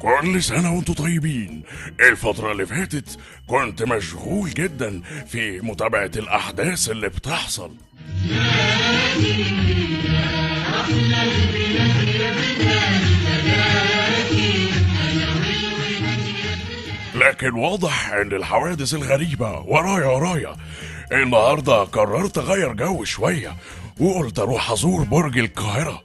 كل سنة وانتم طيبين. الفترة اللي فاتت كنت مشغول جدا في متابعة الأحداث اللي بتحصل. لكن واضح ان الحوادث الغريبة ورايا. النهاردة قررت اغير جو شوية وقلت اروح ازور برج القاهرة.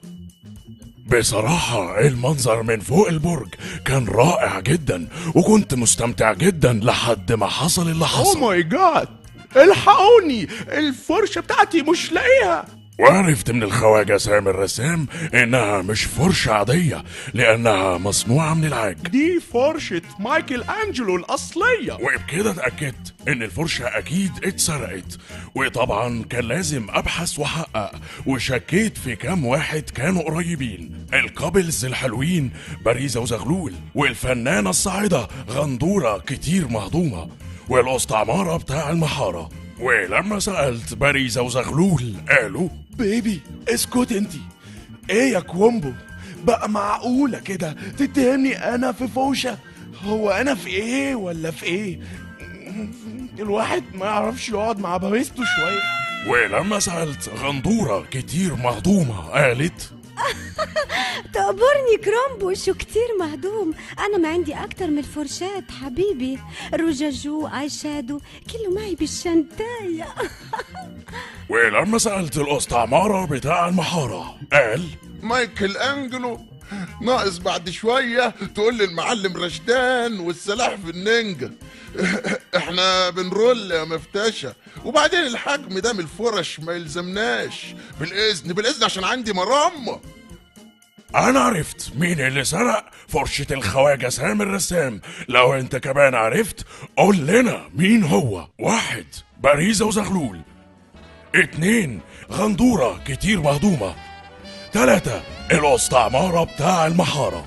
بصراحة المنظر من فوق البرج كان رائع جدا وكنت مستمتع جدا لحد ما حصل اللي اوه حصل. ماي جاد، الحقوني، الفرشة بتاعتي مش لاقيها. وعرفت من الخواجة سامي الرسام انها مش فرشة عادية لانها مصنوعة من العاج، دي فرشة مايكل أنجلو الأصلية. وبكده اتأكدت ان الفرشة اكيد اتسرقت. وطبعا كان لازم ابحث واحقق، وشكيت في كام واحد كانوا قريبين: الكابلز الحلوين باريزة وزغلول، والفنانة الصاعدة غندورة كتير مهضومة، والقسط عمارة بتاع المحارة. ولما سألت باريزة وزغلول قالوا: بيبي اسكت انتي. ايه يا كومبو، بقى معقولة كده تتهمني انا في فوشة؟ هو انا في ايه ولا في ايه؟ الواحد ما يعرفش يقعد مع باريستو شوية. ولما سألت غندورة كتير مهضومة قالت: تقبرني كرومبو، شو كتير مهضوم. أنا ما عندي أكتر من الفرشات حبيبي، رجاجو آي شادو كله معي بالشنتاية. ولما سألت القسط عمارة بتاع المحارة قال: مايكل أنجلو، ناقص بعد شوية تقول لي المعلم رشدان والسلاحف النينجا. احنا بنرول يا مفتشة، وبعدين الحجم ده من الفرش ما يلزمناش. بالإذن عشان عندي مرمى. أنا عرفت مين اللي سرق فرشة الخواجة سامي الرسام. لو أنت كمان عرفت قول لنا مين هو. 1. باريزة وزغلول. 2. غندورة كتير مهضومة. 3. القسط عمارة بتاع المحارة.